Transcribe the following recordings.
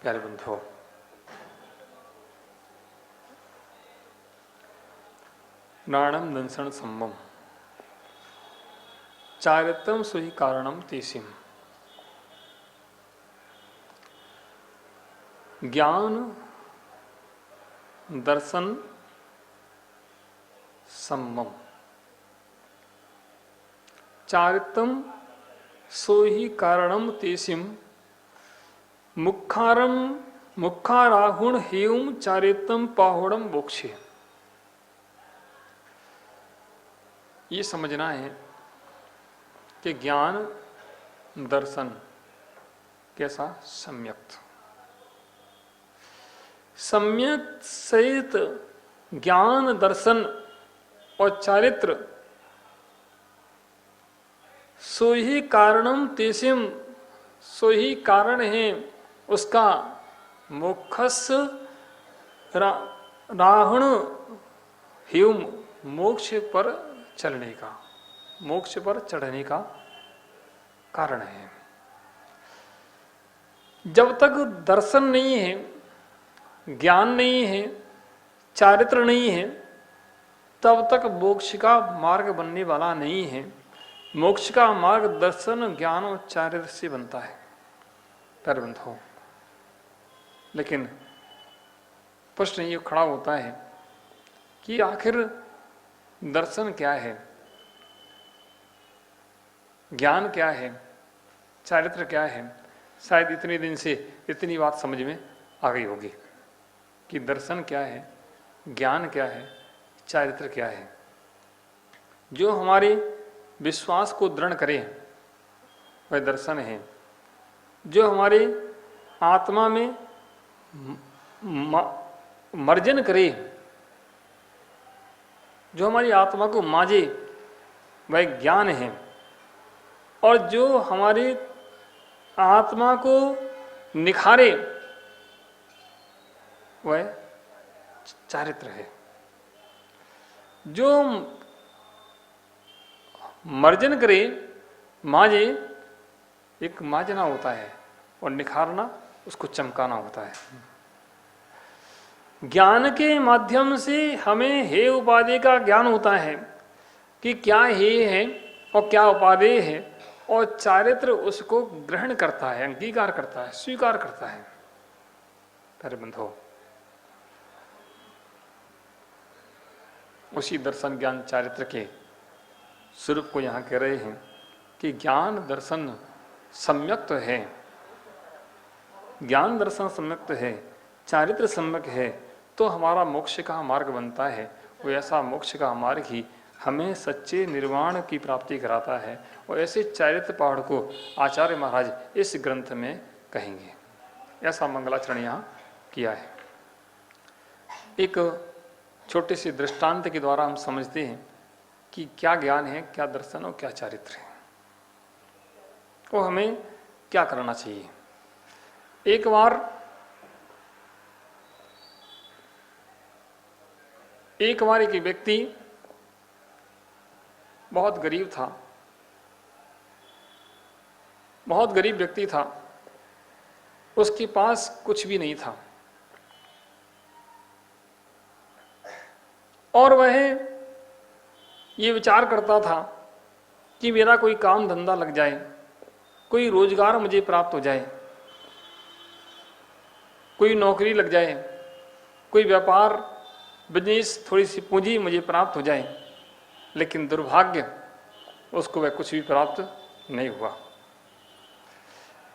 प्यारे बंधुओं, नाणम दंसन सम्मम चारित्रम सुहि कारणम तेसिम। ज्ञान दर्शन सम्मम चारित्रम सोहि कारणम तेसिम मुखारम मुखाराहुण हेम चारित्रम पाहुणम मोक्षे। ये समझना है कि ज्ञान दर्शन कैसा सम्यक सहित ज्ञान दर्शन और चारित्र सो ही कारणम तेसिम, सो ही कारण है उसका मोक्षस राहण ह्यूम मोक्ष पर चलने का, मोक्ष पर चढ़ने का कारण है। जब तक दर्शन नहीं है, ज्ञान नहीं है, चारित्र नहीं है, तब तक मोक्ष का मार्ग बनने वाला नहीं है। मोक्ष का मार्ग दर्शन, ज्ञान और चारित्र से बनता है प्यारे बंधुओं। लेकिन प्रश्न ये खड़ा होता है कि आखिर दर्शन क्या है, ज्ञान क्या है, चारित्र क्या है। शायद इतने दिन से इतनी बात समझ में आ गई होगी कि दर्शन क्या है, ज्ञान क्या है, चारित्र क्या है। जो हमारे विश्वास को दृढ़ करे वह दर्शन है। जो हमारे आत्मा में मर्जन करे, जो हमारी आत्मा को माजे वह ज्ञान है। और जो हमारी आत्मा को निखारे वह चारित्र है। जो मर्जन करे, माजे, एक माजना होता है और निखारना उसको चमकाना होता है। ज्ञान के माध्यम से हमें हे उपादेय का ज्ञान होता है कि क्या हे है और क्या उपादेय है, और चारित्र उसको ग्रहण करता है, अंगीकार करता है, स्वीकार करता है प्यारे बंधुओं। उसी दर्शन ज्ञान चारित्र के स्वरूप को यहाँ कह रहे हैं कि ज्ञान दर्शन सम्यक तो है, ज्ञान दर्शन सम्यक तो है, चारित्र सम्यक है, तो हमारा मोक्ष का मार्ग बनता है। वो ऐसा मोक्ष का मार्ग ही हमें सच्चे निर्वाण की प्राप्ति कराता है। और ऐसे चारित्र पहाड़ को आचार्य महाराज इस ग्रंथ में कहेंगे। ऐसा मंगलाचरण यहाँ किया है। एक छोटे से दृष्टांत के द्वारा हम समझते हैं कि क्या ज्ञान है, क्या दर्शन और क्या चारित्र है, वो हमें क्या करना चाहिए। एक बार एक व्यक्ति बहुत गरीब था, बहुत गरीब व्यक्ति था, उसके पास कुछ भी नहीं था और वह ये विचार करता था कि मेरा कोई काम धंधा लग जाए, कोई रोजगार मुझे प्राप्त हो जाए, कोई नौकरी लग जाए, कोई व्यापार बिजनेस, थोड़ी सी पूंजी मुझे प्राप्त हो जाए। लेकिन दुर्भाग्य उसको वह कुछ भी प्राप्त नहीं हुआ।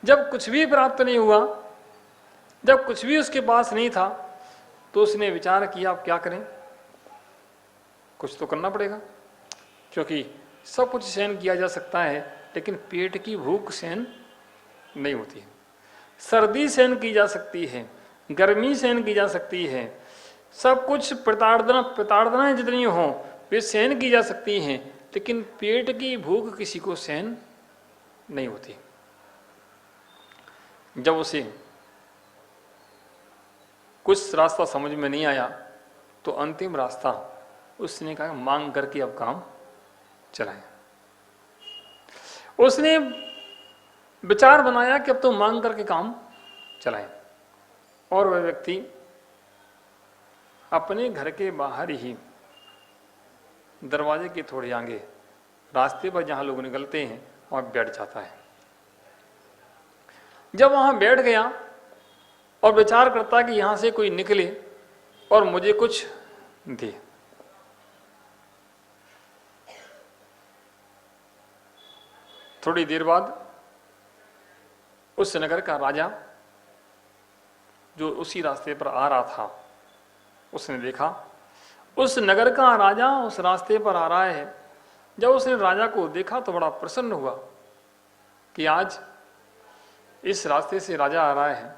जब कुछ भी प्राप्त नहीं हुआ, जब कुछ भी उसके पास नहीं था, तो उसने विचार किया अब क्या करें, कुछ तो करना पड़ेगा, क्योंकि सब कुछ सहन किया जा सकता है लेकिन पेट की भूख सहन नहीं होती है। सर्दी सहन की जा सकती है, गर्मी सहन की जा सकती है, सब कुछ प्रताड़नाएं जितनी हो वे सहन की जा सकती हैं, लेकिन पेट की भूख किसी को सहन नहीं होती। जब उसे कुछ रास्ता समझ में नहीं आया तो अंतिम रास्ता उसने कहा मांग करके अब काम चलाएं। उसने विचार बनाया कि अब तो मांग करके काम चलाएं। और वह व्यक्ति अपने घर के बाहर ही दरवाजे के थोड़े आगे रास्ते पर जहाँ लोग निकलते हैं वहाँ बैठ जाता है। जब वहाँ बैठ गया और विचार करता कि यहाँ से कोई निकले और मुझे कुछ दे, थोड़ी देर बाद उस नगर का राजा जो उसी रास्ते पर आ रहा था, उसने देखा उस नगर का राजा उस रास्ते पर आ रहा है। जब उसने राजा को देखा तो बड़ा प्रसन्न हुआ कि आज इस रास्ते से राजा आ रहा है,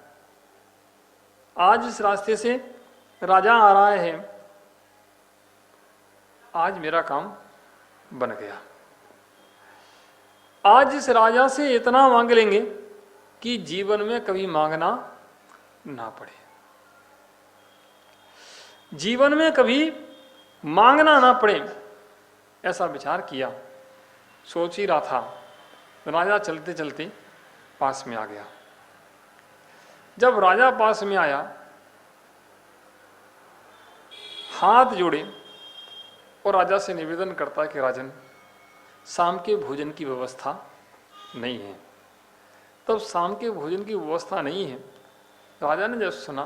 आज इस रास्ते से राजा आ रहा है, आज मेरा काम बन गया। आज इस राजा से इतना मांग लेंगे कि जीवन में कभी मांगना ना पड़े, जीवन में कभी मांगना ना पड़े, ऐसा विचार किया। सोच ही रहा था, राजा चलते चलते पास में आ गया। जब राजा पास में आया, हाथ जोड़े और राजा से निवेदन करता कि राजन, शाम के भोजन की व्यवस्था नहीं है। तब शाम के भोजन की व्यवस्था नहीं है, राजा ने जब सुना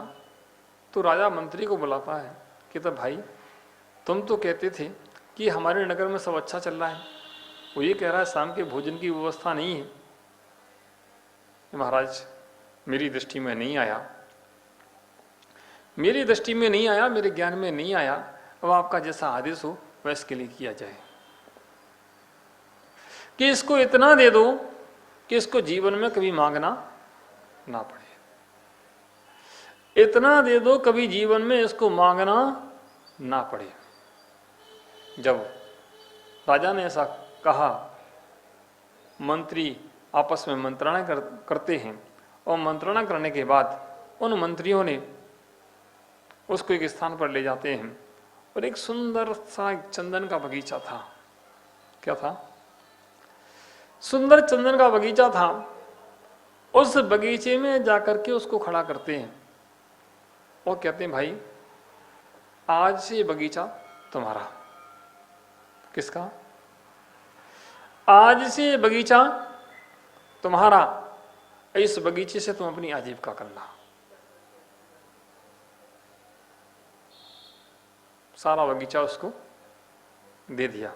तो राजा मंत्री को बुलाता है कि तब भाई तुम तो कहते थे कि हमारे नगर में सब अच्छा चल रहा है, वो ये कह रहा है शाम के भोजन की व्यवस्था नहीं है। महाराज मेरी दृष्टि में नहीं आया, मेरी दृष्टि में नहीं आया, मेरे ज्ञान में नहीं आया। अब आपका जैसा आदेश हो वैसे के लिए किया जाए कि इसको इतना दे दो कि इसको जीवन में कभी मांगना ना पड़े, इतना दे दो कभी जीवन में इसको मांगना ना पड़े। जब राजा ने ऐसा कहा, मंत्री आपस में मंत्रणा करते हैं और मंत्रणा करने के बाद उन मंत्रियों ने उसको एक स्थान पर ले जाते हैं और एक सुंदर सा चंदन का बगीचा था। क्या था? सुंदर चंदन का बगीचा था। उस बगीचे में जाकर के उसको खड़ा करते हैं और कहते हैं भाई आज से ये बगीचा तुम्हारा। किसका? आज से ये बगीचा तुम्हारा, इस बगीचे से तुम अपनी आजीविका करना। सारा बगीचा उसको दे दिया।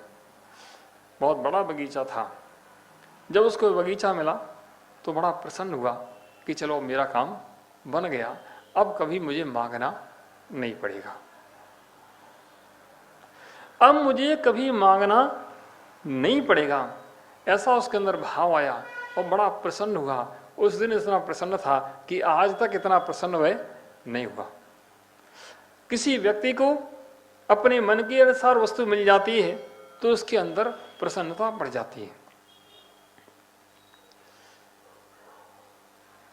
बहुत बड़ा बगीचा था। जब उसको बगीचा मिला तो बड़ा प्रसन्न हुआ कि चलो मेरा काम बन गया, अब कभी मुझे मांगना नहीं पड़ेगा, अब मुझे कभी मांगना नहीं पड़ेगा। ऐसा उसके अंदर भाव आया और बड़ा प्रसन्न हुआ। उस दिन इतना प्रसन्न था कि आज तक इतना प्रसन्न वह नहीं हुआ। किसी व्यक्ति को अपने मन के अनुसार वस्तु मिल जाती है तो उसके अंदर प्रसन्नता बढ़ जाती है।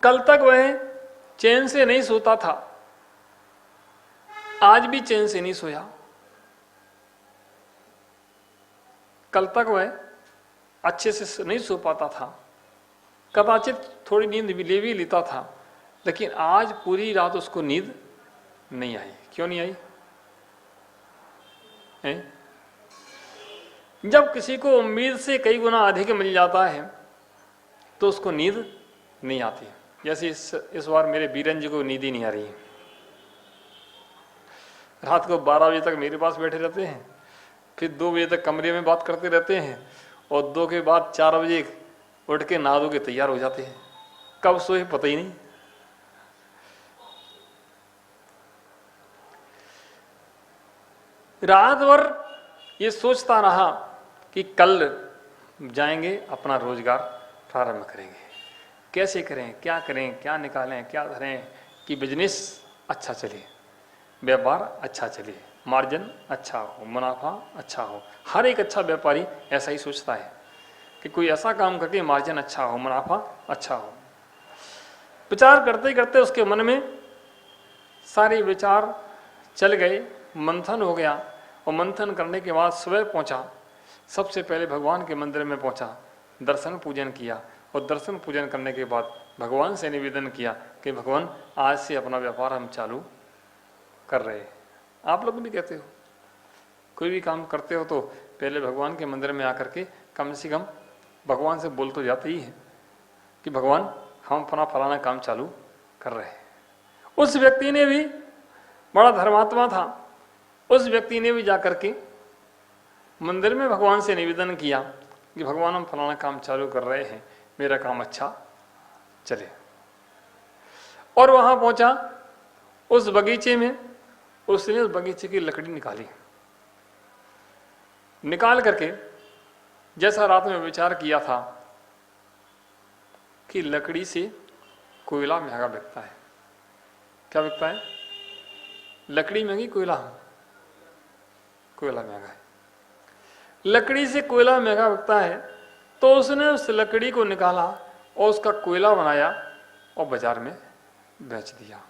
कल तक वह चैन से नहीं सोता था, आज भी चैन से नहीं सोया। कल तक वह अच्छे से नहीं सो पाता था, कदाचित थोड़ी नींद ले भी लेता था, लेकिन आज पूरी रात उसको नींद नहीं आई। क्यों नहीं आई? जब किसी को उम्मीद से कई गुना अधिक मिल जाता है तो उसको नींद नहीं आती। जैसे इस बार मेरे बीरन जी को नींद ही नहीं आ रही है। रात को 12 बजे तक मेरे पास बैठे रहते हैं, फिर 2 बजे तक कमरे में बात करते रहते हैं और 2 के बाद 4 बजे उठ के नहा धो के तैयार हो जाते हैं। कब सोए पता ही नहीं। रात भर ये सोचता रहा कि कल जाएंगे अपना रोजगार प्रारंभ करेंगे, कैसे करें, क्या करें, क्या निकालें, क्या धरें कि बिजनेस अच्छा चले, व्यापार अच्छा चले, मार्जिन अच्छा हो, मुनाफा अच्छा हो। हर एक अच्छा व्यापारी ऐसा ही सोचता है कि कोई ऐसा काम करके मार्जिन अच्छा हो, मुनाफा अच्छा हो। विचार करते करते उसके मन में सारे विचार चल गए, मंथन हो गया और मंथन करने के बाद सुबह पहुंचा। सबसे पहले भगवान के मंदिर में पहुंचा, दर्शन पूजन किया और दर्शन पूजन करने के बाद भगवान से निवेदन किया कि भगवान आज से अपना व्यापार हम चालू कर रहे हैं। आप लोग भी कहते हो, कोई भी काम करते हो तो पहले भगवान के मंदिर में आकर के कम से कम भगवान से बोल तो जाते ही हैं कि भगवान हम अपना फलाना काम चालू कर रहे हैं। उस व्यक्ति ने भी बड़ा धर्मात्मा था, उस व्यक्ति ने भी जाकर के मंदिर में भगवान से निवेदन किया कि भगवान हम फलाना काम चालू कर रहे हैं, मेरा काम अच्छा चले। और वहां पहुंचा उस बगीचे में, उसने उस बगीचे की लकड़ी निकाली, निकाल करके जैसा रात में विचार किया था कि लकड़ी से कोयला महंगा बिकता है। क्या बिकता है? लकड़ी महंगी, कोयला महंगा है। लकड़ी से कोयला महंगा बिकता है, तो उसने उस लकड़ी को निकाला और उसका कोयला बनाया और बाजार में बेच दिया।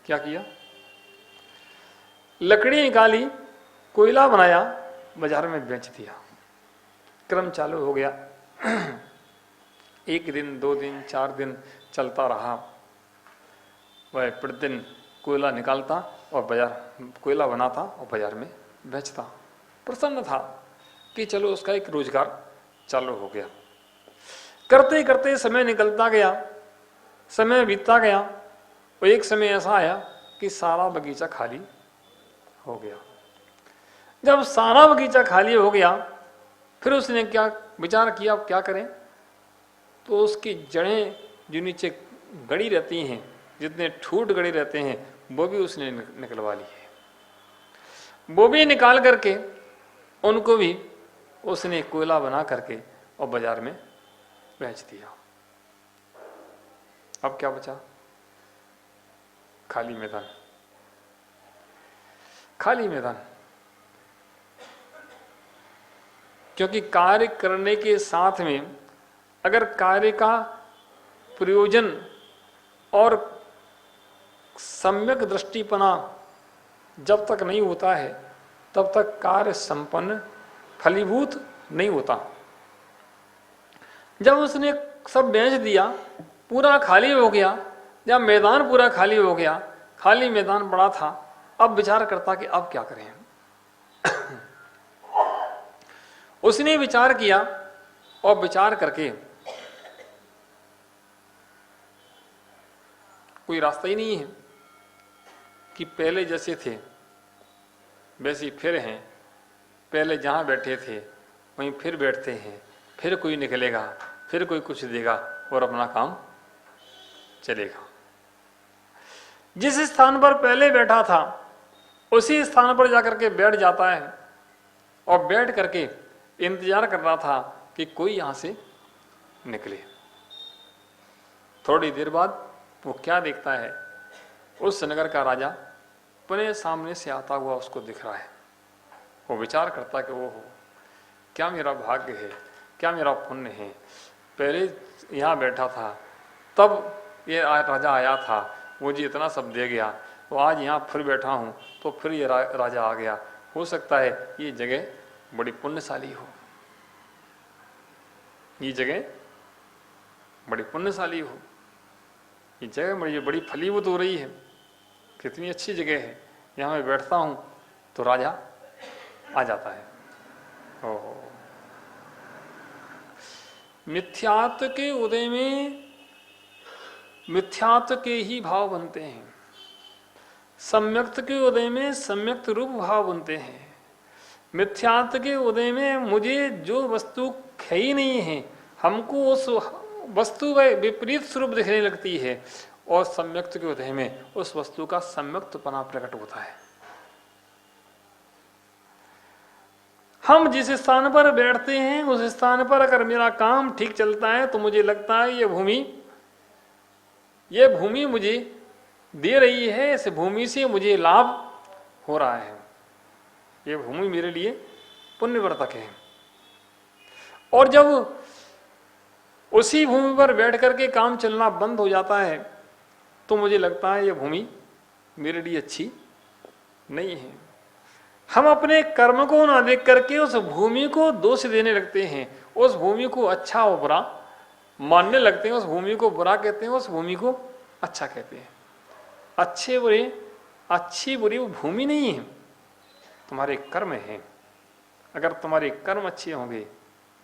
क्या किया? लकड़ी निकाली, कोयला बनाया, बाजार में बेच दिया। क्रम चालू हो गया। 1 दिन, 2 दिन, 4 दिन चलता रहा। वह प्रतिदिन कोयला निकालता और बाजार कोयला बनाता और बाजार में बेचता। प्रसन्न था कि चलो उसका एक रोजगार चालू हो गया। करते करते समय निकलता गया, समय बीतता गया और एक समय ऐसा आया कि सारा बगीचा खाली हो गया। जब सारा बगीचा खाली हो गया, फिर उसने क्या विचार किया, अब क्या करें? तो उसकी जड़ें जो नीचे गड़ी रहती हैं, जितने ठूट गड़े रहते हैं, वो भी उसने निकलवा ली है। वो भी निकाल करके उनको भी उसने कोयला बना करके और बाजार में बेच दिया। अब क्या बचा? खाली मैदान। खाली मैदान। क्योंकि कार्य करने के साथ में अगर कार्य का प्रयोजन और सम्यक दृष्टिपना जब तक नहीं होता है, तब तक कार्य संपन्न फलीभूत नहीं होता। जब उसने सब बेच दिया, पूरा खाली हो गया, जब मैदान पूरा खाली हो गया, खाली मैदान बड़ा था, अब विचार करता कि अब क्या करें। उसने विचार किया और विचार करके कोई रास्ता ही नहीं है कि पहले जैसे थे वैसे ही फिर हैं, पहले जहाँ बैठे थे वहीं फिर बैठते हैं, फिर कोई निकलेगा, फिर कोई कुछ देगा और अपना काम चलेगा। जिस स्थान पर पहले बैठा था उसी स्थान पर जाकर के बैठ जाता है और बैठ करके इंतजार कर रहा था कि कोई यहां से निकले। थोड़ी देर बाद वो क्या देखता है, उस नगर का राजा अपने सामने से आता हुआ उसको दिख रहा है। वो विचार करता कि वो क्या मेरा भाग्य है, क्या मेरा पुण्य है, पहले यहाँ बैठा था तब ये राजा आया था, मुझे इतना सब दे गया, तो आज यहाँ फिर बैठा हूँ तो फिर ये राजा आ गया। हो सकता है ये जगह बड़ी पुण्यशाली हो, ये जगह बड़ी पुण्यशाली हो, ये जगह मुझे बड़ी फलीभूत हो रही है, कितनी अच्छी जगह है, यहाँ मैं बैठता हूँ तो राजा आ जाता है। ओह, मिथ्यात्व के उदय में मिथ्यात्व के ही भाव बनते हैं, सम्यक्त के उदय में सम्यक्त रूप भाव बनते हैं। मिथ्यात्व के उदय में मुझे जो वस्तु है ही नहीं है, हमको उस वस्तु का विपरीत स्वरूप दिखने लगती है, और सम्यक्त के उदय में उस वस्तु का सम्यक्तपना प्रकट होता है। हम जिस स्थान पर बैठते हैं उस स्थान पर अगर मेरा काम ठीक चलता है तो मुझे लगता है ये भूमि मुझे दे रही है, इस भूमि से मुझे लाभ हो रहा है, ये भूमि मेरे लिए पुण्यवर्तक है। और जब उसी भूमि पर बैठ करके काम चलना बंद हो जाता है तो मुझे लगता है ये भूमि मेरे लिए अच्छी नहीं है। हम अपने कर्म को ना देख करके उस भूमि को दोष देने लगते हैं, उस भूमि को अच्छा और बुरा मानने लगते हैं, उस भूमि को बुरा कहते हैं, उस भूमि को अच्छा कहते हैं। अच्छे बुरे, अच्छी बुरी वो भूमि नहीं है, तुम्हारे कर्म हैं। अगर तुम्हारे कर्म अच्छे होंगे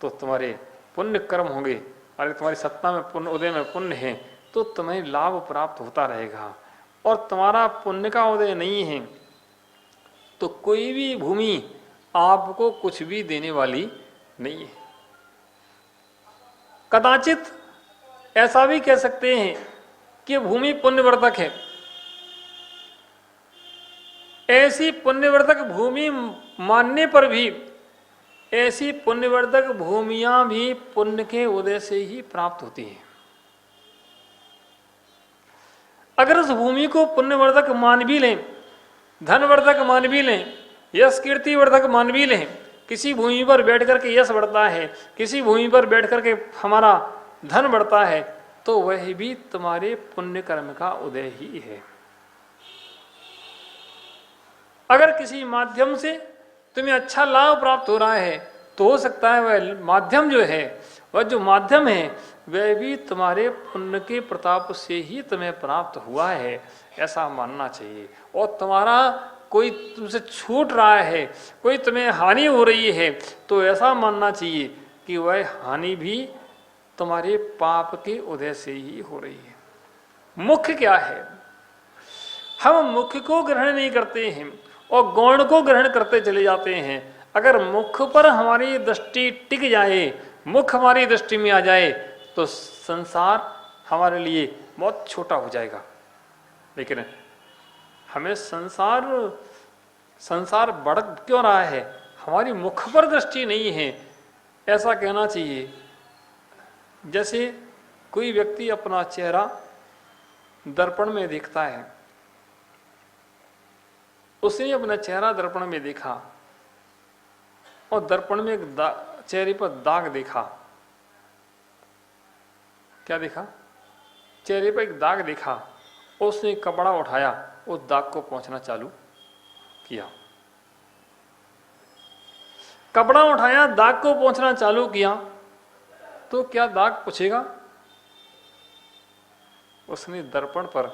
तो तुम्हारे पुण्य कर्म होंगे, अगर तुम्हारी सत्ता में पुण्य, उदय में पुण्य है तो तुम्हें लाभ प्राप्त होता रहेगा। और तुम्हारा पुण्य का उदय नहीं है तो कोई भी भूमि आपको कुछ भी देने वाली नहीं है। कदाचित ऐसा भी कह सकते हैं कि भूमि पुण्यवर्धक है। ऐसी पुण्यवर्धक भूमि मानने पर भी, ऐसी पुण्यवर्धक भूमियां भी पुण्य के उदय से ही प्राप्त होती हैं। अगर उस भूमि को पुण्यवर्धक मान भी लें, धनवर्धक मान भी लें, यश कीर्तिवर्धक मान भी लें, किसी भूमि पर बैठ करके यश बढ़ता है, किसी भूमि पर बैठ करके हमारा धन बढ़ता है, तो वह भी तुम्हारे पुण्य कर्म का उदय ही है। अगर किसी माध्यम से तुम्हें अच्छा लाभ प्राप्त हो रहा है तो हो सकता है वह माध्यम जो है, वह जो माध्यम है वह भी तुम्हारे पुण्य के प्रताप से ही तुम्हें प्राप्त हुआ है, ऐसा मानना चाहिए। और तुम्हारा कोई तुमसे छूट रहा है, कोई तुम्हें हानि हो रही है, तो ऐसा मानना चाहिए कि वह हानि भी तुम्हारे पाप के उदय से ही हो रही है। मुख्य क्या है? हम मुख्य को ग्रहण नहीं करते हैं और गौण को ग्रहण करते चले जाते हैं। अगर मुख्य पर हमारी दृष्टि टिक जाए, मुख्य हमारी दृष्टि में आ जाए, तो संसार हमारे लिए बहुत छोटा हो जाएगा। लेकिन हमें संसार बढ़ क्यों रहा है? हमारी मुख पर दृष्टि नहीं है, ऐसा कहना चाहिए। जैसे कोई व्यक्ति अपना चेहरा दर्पण में देखता है, उसने अपना चेहरा दर्पण में देखा और दर्पण में एक चेहरे पर दाग देखा। क्या देखा? चेहरे पर एक दाग देखा। उसने कपड़ा उठाया, उस दाग को पोंछना चालू किया। कपड़ा उठाया, दाग को पोंछना चालू किया, तो क्या दाग पूछेगा? उसने दर्पण पर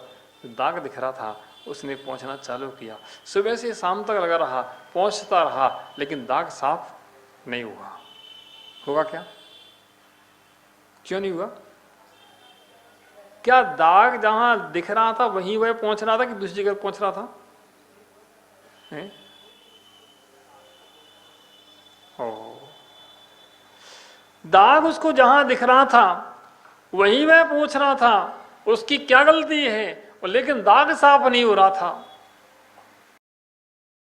दाग दिख रहा था, उसने पोंछना चालू किया। सुबह से शाम तक लगा रहा, पोंछता रहा, लेकिन दाग साफ नहीं हुआ। होगा क्या? क्यों नहीं हुआ? क्या दाग जहां दिख रहा था वहीं वह पोंछ रहा था कि दूसरी जगह पोंछ रहा था? दाग उसको जहां दिख रहा था वहीं वह पूछ रहा था, उसकी क्या गलती है? लेकिन दाग साफ नहीं हो रहा था।